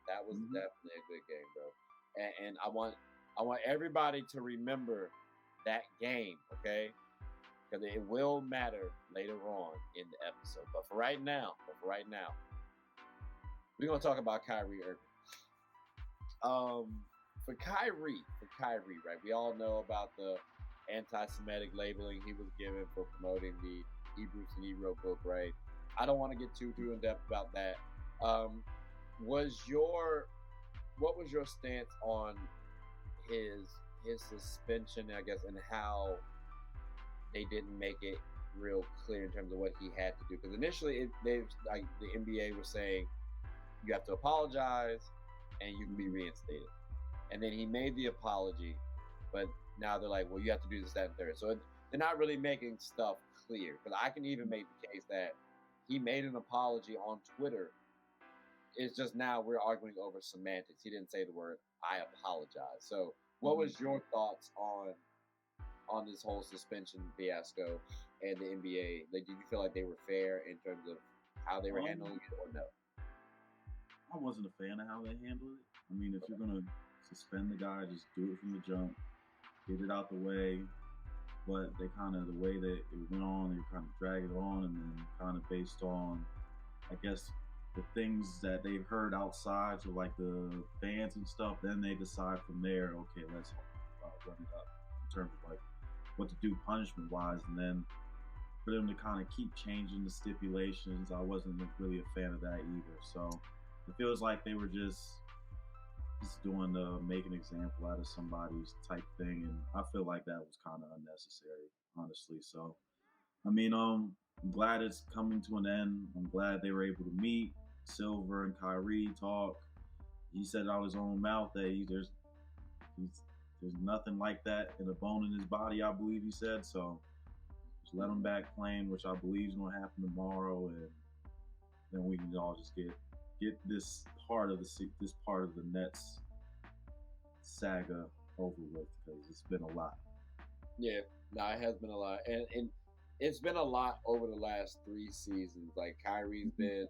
That was Hmm. definitely a good game, bro. And I want everybody to remember that game, okay? Because it will matter later on in the episode. But for right now, we're gonna talk about Kyrie Irving. Um, for Kyrie, right? We all know about the anti-Semitic labeling he was given for promoting the Hebrews and Negro book, right? I don't want to get too in depth about that. Um, was your what was your stance on his suspension, I guess, and how they didn't make it real clear in terms of what he had to do? Because initially, they like the NBA was saying you have to apologize and you can be Hmm. reinstated. And then he made the apology, but now they're like, well, you have to do this, that, and third. So they're not really making stuff clear. Because I can even make the case that he made an apology on Twitter. It's just now we're arguing over semantics. He didn't say the word "I apologize." So, what Hmm. was your thoughts on this whole suspension fiasco and the NBA? Like, did you feel like they were fair in terms of how they were Um, handling it, or no? I wasn't a fan of how they handled it. I mean, if you're gonna suspend the guy, just do it from the jump, get it out the way. But they kind of the way that it went on, they kind of dragged it on, and then kind of based on, I guess, the things that they've heard outside, so like the fans and stuff. Then they decide from there, okay, let's run it up in terms of like what to do punishment wise, and then for them to kind of keep changing the stipulations, I wasn't really a fan of that either. So it feels like they were just doing the make an example out of somebody's type thing, and I feel like that was kind of unnecessary, honestly. So I mean, I'm glad it's coming to an end. I'm glad they were able to meet. Silver and Kyrie talk. He said out of his own mouth that he's, there's nothing like that in a bone in his body. I believe he said so. Just let him back playing, which I believe is going to happen tomorrow, and then we can all just get this part of the Nets saga over with because it's been a lot. Yeah, no, it has been a lot, and it's been a lot over the last 3 seasons. Like Kyrie's Mhm. been,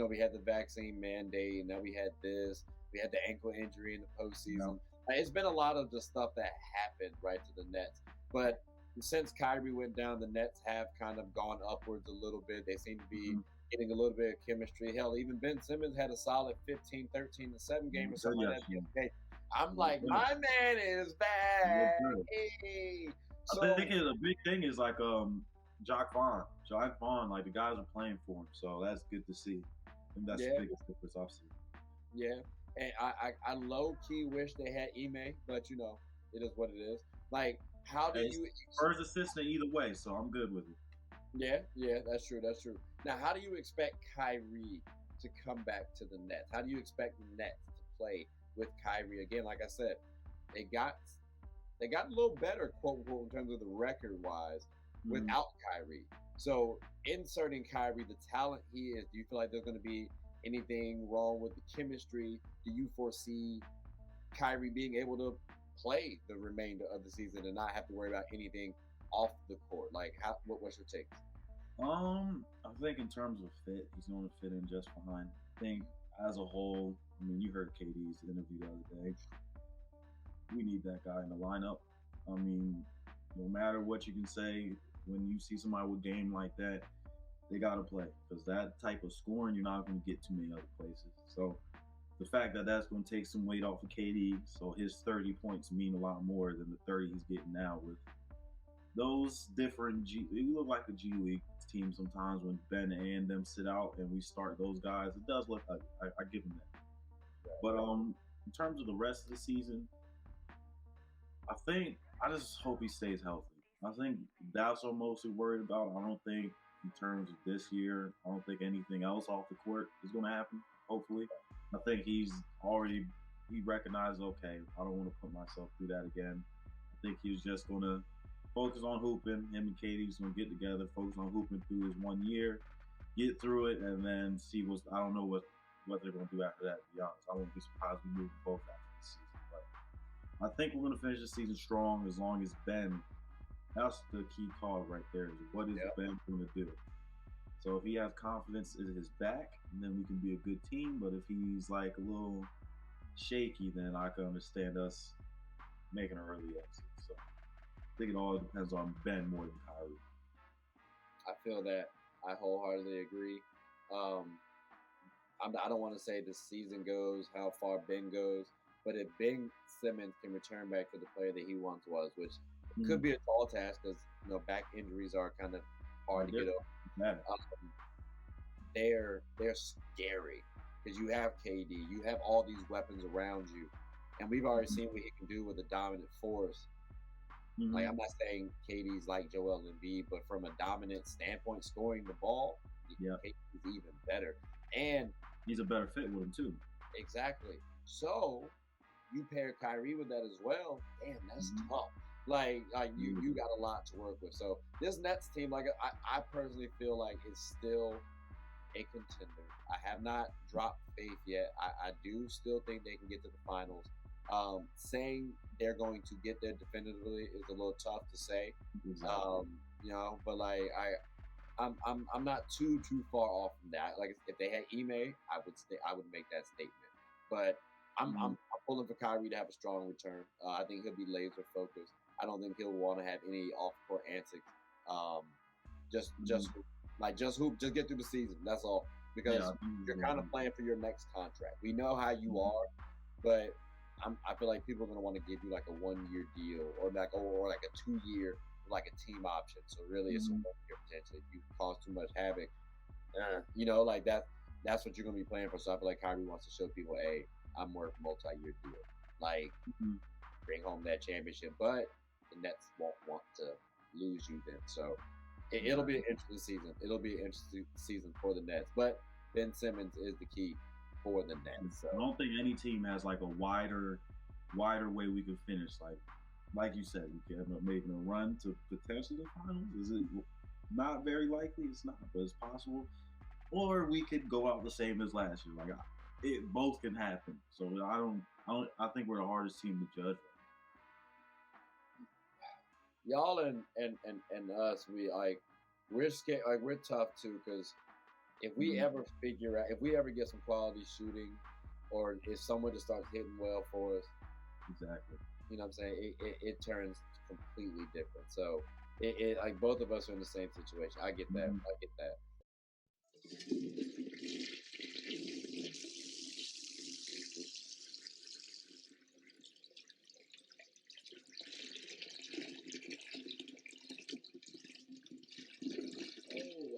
we had the vaccine mandate, now we had this, we had the ankle injury in the Yeah. postseason. It's been a lot of the stuff that happened right to the Nets. But since Kyrie went down, the Nets have kind of gone upwards a little bit. They seem to be Mhm. getting a little bit of chemistry. Hell, even Ben Simmons had a solid 15, 13 to 7 He game or looked good something like that the yesterday. other day. I'm He looked like, good. my man is He looked back. good. Hey. I think So a big thing is like Jock Vaughn, like the guys are playing for him, so that's good to see. I think that's the yeah, biggest difference I've seen. yeah. And I low key wish they had Ime, but it is what it is. Like, how do Hey, it's you first assistant either way, so I'm good with it. yeah, yeah, that's true. That's true. Now, how do you expect Kyrie to come back to the Nets? How do you expect the Nets to play with Kyrie again? Like I said, they got they got a little better, quote unquote, in terms of the record wise Mhm. without Kyrie. So inserting Kyrie, the talent he is, do you feel like there's going to be anything wrong with the chemistry? Do you foresee Kyrie being able to play the remainder of the season and not have to worry about anything off the court? Like, what's your take? I think in terms of fit, he's going to fit in just fine. I think as a whole, I mean, you heard KD's interview the other day. We need that guy in the lineup. I mean, no matter what you can say, when you see somebody with game like that, they got to play because that type of scoring you're not going to get too many other places. So the fact that that's going to take some weight off of KD, so his 30 points mean a lot more than the 30 he's getting now with those different G. It look like a G League team sometimes when Ben and them sit out and we start those guys. It does look like I give him that. But in terms of the rest of the season, I think I just hope he stays healthy. I think that's what I'm mostly worried about. I don't think in terms of this year, I don't think anything else off the court is going to happen. Hopefully, I think he recognized okay, I don't want to put myself through that again. I think he's just going to focus on hooping. Him and Katie's going to get together, focus on hooping through his 1 year, get through it, and then see what's. I don't know what they're going to do after that. To be honest, I wouldn't be surprised we move both after this season, but. I think we're going to finish the season strong as long as Ben. That's the key call right there. Is what is Yeah, Ben going to do? So if he has confidence in his back, then we can be a good team. But if he's like a little shaky, then I can understand us making an early exit. So I think it all depends on Ben more than Kyrie. I feel that. I wholeheartedly agree. I don't want to say the season goes, how far Ben goes, but if Ben Simmons can return back to the player that he once was, which could be a tall task because back injuries are kind of hard to get over. They're scary because you have KD, you have all these weapons around you, and we've already seen what he can do with a dominant force. Like, I'm not saying KD's like Joel Embiid, but from a dominant standpoint, scoring the ball, KD's even better. And he's a better fit with him too. Exactly. So you pair Kyrie with that as well. Damn, that's tough. Like you got a lot to work with. So this Nets team, like I personally feel like it's still a contender. I have not dropped faith yet. I do still think they can get to the finals. Saying they're going to get there definitively is a little tough to say. Exactly. But like I'm not too far off from that. Like if they had Ime, I would make that statement. But I'm pulling for Kyrie to have a strong return. I think he'll be laser focused. I don't think he'll want to have any off court antics. Just hoop, just get through the season. That's all. Because you're kind of playing for your next contract. We know how you are, but I feel like people are gonna want to give you like a 1-year deal or like a 2-year like a team option. So really, it's a 1-year potential. If you cause too much havoc, like that. That's what you're gonna be playing for. So I feel like Kyrie wants to show people, hey, I'm worth multi-year deal. Like bring home that championship, but the Nets won't want to lose you then. So it'll be an interesting season. It'll be an interesting season for the Nets. But Ben Simmons is the key for the Nets. So. I don't think any team has like a wider way we could finish. Like you said, we can end up making a run to potentially the finals. Is it not very likely? It's not, but it's possible. Or we could go out the same as last year. Like it both can happen. So I think we're the hardest team to judge. Y'all and us, we're scared. Like we're tough too, because if we ever get some quality shooting, or if someone just starts hitting well for us, exactly. You know what I'm saying? It turns completely different. So it like both of us are in the same situation. I get that. I get that.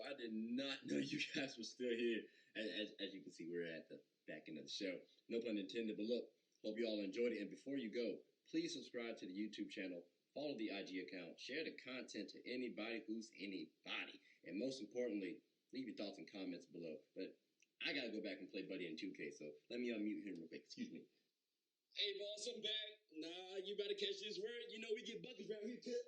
I did not know you guys were still here. As you can see, we're at the back end of the show. No pun intended, but look, hope you all enjoyed it. And before you go, please subscribe to the YouTube channel, follow the IG account, share the content to anybody who's anybody. And most importantly, leave your thoughts and comments below. But I got to go back and play Buddy in 2K, so let me unmute him real quick. Excuse me. Hey, boss, I'm back. Nah, you better catch this word. You know we get buckets around here, kid.